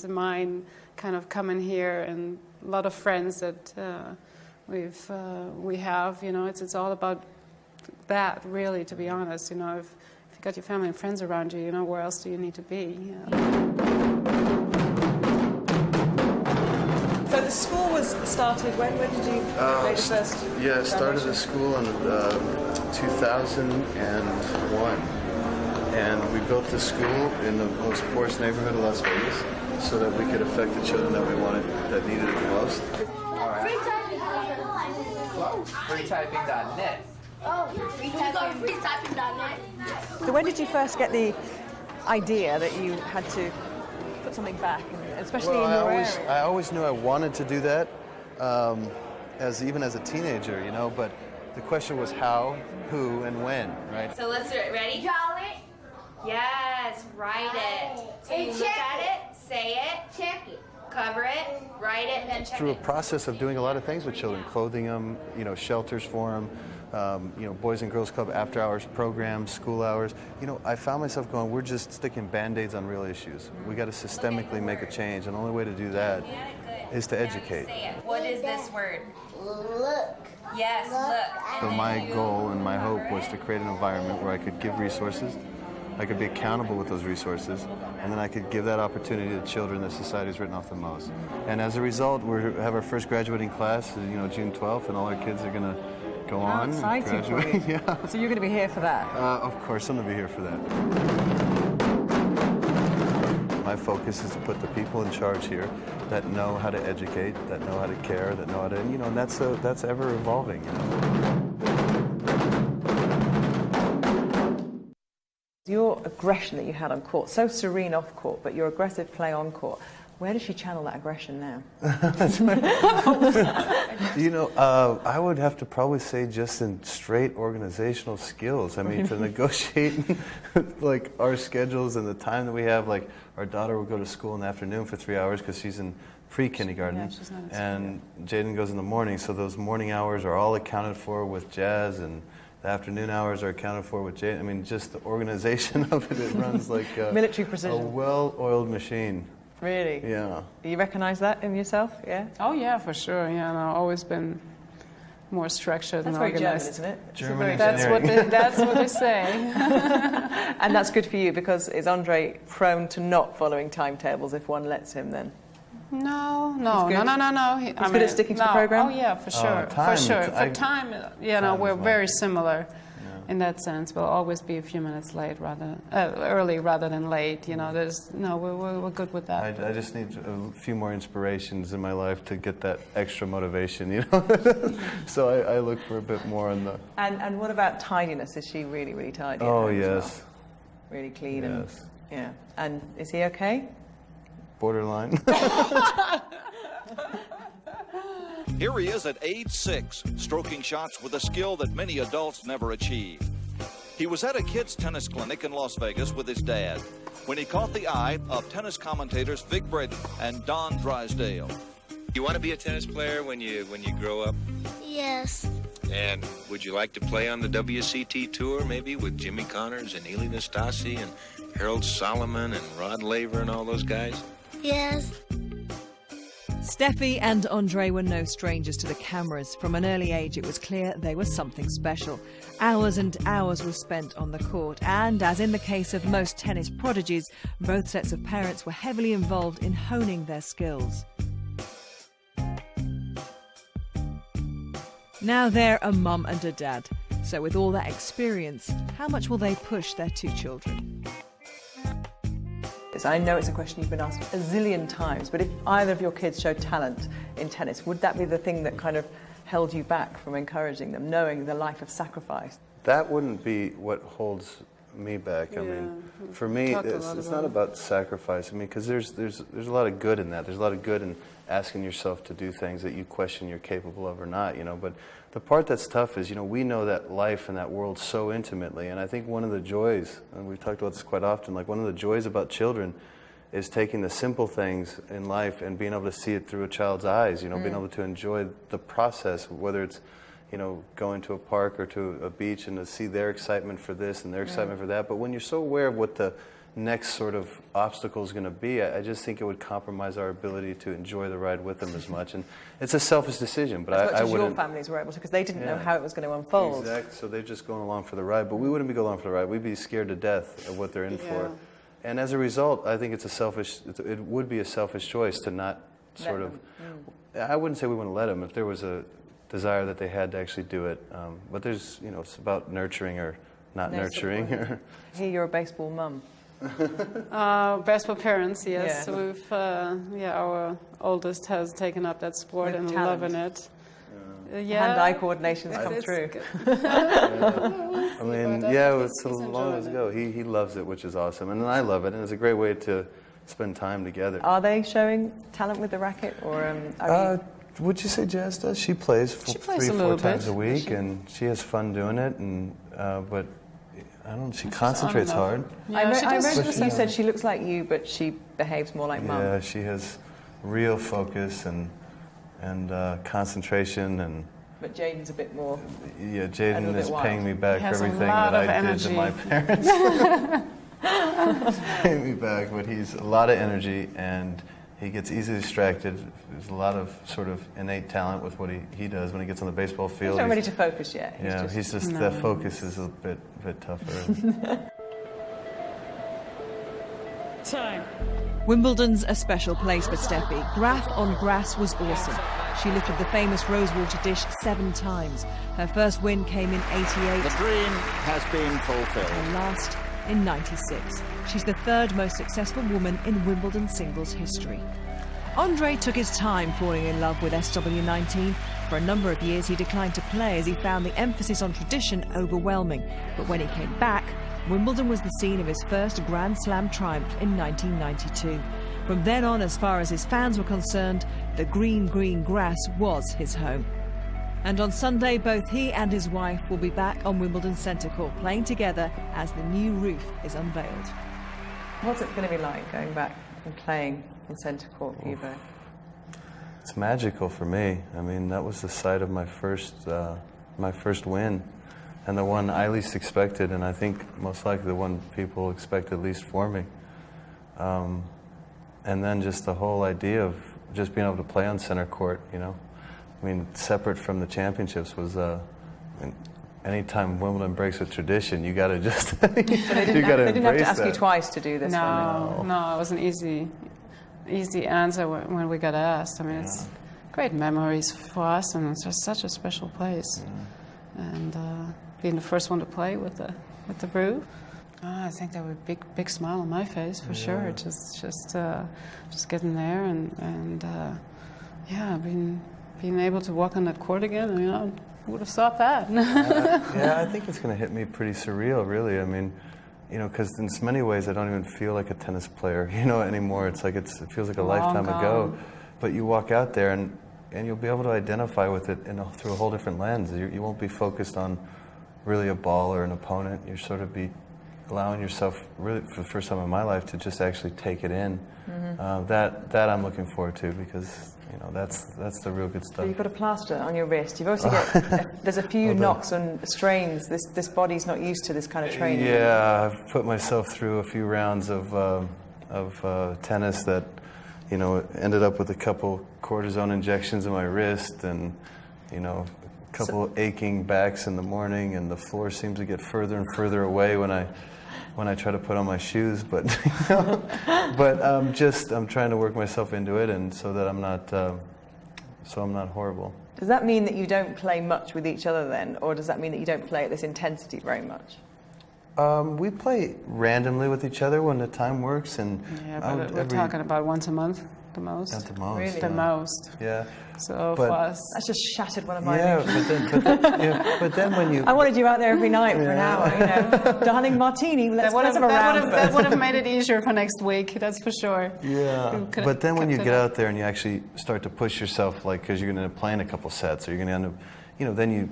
Mine kind of come in here, and a lot of friends that we have, you know, it's all about that, really, to be honest. You know, if you've got your family and friends around you, you know, where else do you need to be? So the school was started when? When did you make the first? Yeah, I started the school in 2001. And we built the school in the most poorest neighborhood of Las Vegas so that we could affect the children that we wanted, that needed it the most. Freetyping.net. Oh, freetyping.net. So when did you first get the idea that you had to put something back, especially in your area? I always knew I wanted to do that, even as a teenager, you know, but the question was how, who, and when, right? So let's do it. Ready? Draw it. Yes, write it. So you look at it, say it, check it, cover it, write it, then check it. Through a process of doing a lot of things with children, clothing them, you know, shelters for them, you know, Boys and Girls Club after hours programs, school hours. You know, I found myself going, we're just sticking Band-Aids on real issues. We got to systemically make a change, and the only way to do that is to educate. What is this word? Look. Yes, look. So my goal and my hope was to create an environment where I could give resources, I could be accountable with those resources, and then I could give that opportunity to children that society's written off the most. And as a result, we have our first graduating class, you know, June 12th, and all our kids are going to go on and graduate. Yeah. So you're going to be here for that? Of course, I'm going to be here for that. My focus is to put the people in charge here that know how to educate, that know how to care, that know how to, you know, and that's ever evolving, you know. Your aggression that you had on court, so serene off court, but your aggressive play on court, where does she channel that aggression now? You know, I would have to probably say just in straight organizational skills. I mean, to negotiate like our schedules and the time that we have. Like our daughter will go to school in the afternoon for 3 hours because she's in pre-kindergarten, and Jaden goes in the morning. So those morning hours are all accounted for with Jazz, and the afternoon hours are accounted for with Jaden. I mean, just the organization of it runs like military precision, a well-oiled machine. Really? Yeah. Do you recognize that in yourself? Yeah. Oh yeah, for sure. Yeah, and I've always been more structured and That's organized. very German, isn't it? German That's what they say. And that's good for you, because is Andre prone to not following timetables if one lets him then? No. He's good at sticking to the program? Oh yeah, for sure. Time, for sure. For time, you know, we're very similar. In that sense, we'll always be a few minutes early rather than late. You know, we're good with that. I just need a few more inspirations in my life to get that extra motivation, you know. So I look for a bit more on the. And what about tidiness? Is she really, really tidy? Oh yes. Well? Really clean. Yes. And And is he okay? Borderline. Here he is at age 6, stroking shots with a skill that many adults never achieve. He was at a kids' tennis clinic in Las Vegas with his dad when he caught the eye of tennis commentators Vic Braden and Don Drysdale. You want to be a tennis player when you grow up? Yes. And would you like to play on the WCT tour, maybe with Jimmy Connors and Ely Nastasi and Harold Solomon and Rod Laver and all those guys? Yes. Steffi and Andre were no strangers to the cameras. From an early age, it was clear they were something special. Hours and hours were spent on the court, and as in the case of most tennis prodigies, both sets of parents were heavily involved in honing their skills. Now they're a mum and a dad. So with all that experience, how much will they push their two children? I know it's a question you've been asked a zillion times, but if either of your kids showed talent in tennis, would that be the thing that kind of held you back from encouraging them, knowing the life of sacrifice? That wouldn't be what holds me back. I mean, for me, it's not about sacrifice. I mean, because there's a lot of good in that. There's a lot of good in asking yourself to do things that you question you're capable of or not, you know. But the part that's tough is, you know, we know that life and that world so intimately, and I think one of the joys, and we've talked about this quite often, like one of the joys about children is taking the simple things in life and being able to see it through a child's eyes, you know, being able to enjoy the process, whether it's, you know, going to a park or to a beach and to see their excitement for this and their excitement for that. But when you're so aware of what the next sort of obstacle is going to be. I just think it would compromise our ability to enjoy the ride with them as much. And it's a selfish decision, but as much I as wouldn't. your families were able to, because they didn't know how it was going to unfold. Exactly. So they're just going along for the ride, but we wouldn't be going along for the ride. We'd be scared to death of what they're in for. And as a result, I think it would be a selfish choice to not sort of. I wouldn't say we wouldn't let them if there was a desire that they had to actually do it. But there's, it's about nurturing or not nurturing. Here, you're a baseball mum. Baseball parents, yes. Yeah. We've, our oldest has taken up that sport and loving it. Hand-eye coordination's come through. I mean, it's so long ago. He loves it, which is awesome, and I love it, and it's a great way to spend time together. Are they showing talent with the racket, or would you say Jazz does? She plays 3-4 times a week, and she has fun doing it. And but I don't know. She concentrates hard. Yeah, I read you said she looks like you, but she behaves more like mum. Yeah, she has real focus and concentration and. But Jaden's a bit more. Yeah, Jaden is paying me back for everything that I did to my parents. He's paying me back, but he's a lot of energy and he gets easily distracted. There's a lot of sort of innate talent with what he does when he gets on the baseball field. He's not ready to focus yet. He's just the focus is a bit tougher. Time. Wimbledon's a special place for Steffi. Graf on grass was awesome. She lifted the famous Rosewater dish 7 times. Her first win came in '88. The dream has been fulfilled. Her last in '96. She's the 3rd most successful woman in Wimbledon singles history. Andre took his time falling in love with SW19. For a number of years he declined to play as he found the emphasis on tradition overwhelming. But when he came back, Wimbledon was the scene of his first Grand Slam triumph in 1992. From then on, as far as his fans were concerned, the green grass was his home. And on Sunday, both he and his wife will be back on Wimbledon Centre Court, playing together as the new roof is unveiled. What's it going to be like going back and playing on Centre Court for you both? It's magical for me. I mean, that was the site of my first win. And the one I least expected, and I think most likely the one people expected least for me. And then just the whole idea of just being able to play on center court, I mean, separate from the championships was, anytime Wimbledon breaks with tradition, you got to just, you got to embrace that. They didn't have to ask you twice to do this. No, it was an easy answer when we got asked. I mean, it's great memories for us, and it's just such a special place. And being the first one to play with the Brew, I think that would be a big smile on my face for sure. Just getting there and being able to walk on that court again. I mean, I would have thought that. I think it's going to hit me pretty surreal, really. I mean, because in so many ways I don't even feel like a tennis player, anymore. It's like it feels like a lifetime ago. But you walk out there and you'll be able to identify with it through a whole different lens. You won't be focused on really a ball or an opponent. You'll sort of be allowing yourself, really for the first time in my life, to just actually take it in. That I'm looking forward to, because that's the real good stuff. So you've got a plaster on your wrist. You've also got there's a few knocks and strains. This body's not used to this kind of training. Yeah, I've put myself through a few rounds of tennis that ended up with a couple cortisone injections in my wrist, and a couple aching backs in the morning, and the floor seems to get further and further away when I try to put on my shoes. But I'm trying to work myself into it, and so that I'm not horrible. Does that mean that you don't play much with each other then, or does that mean that you don't play at this intensity very much? We play randomly with each other when the time works, and but we're talking about once a month, the most. At the most, really? The most. Yeah. So for us, that's just shattered one of my illusions. But then when you, I wanted you out there every night for an hour, darling Martini. Let's have a round. That would have made it easier for next week. That's for sure. Yeah. But then when you get out there and you actually start to push yourself, like, because you're going to end up playing a couple sets, or you're going to end up, then you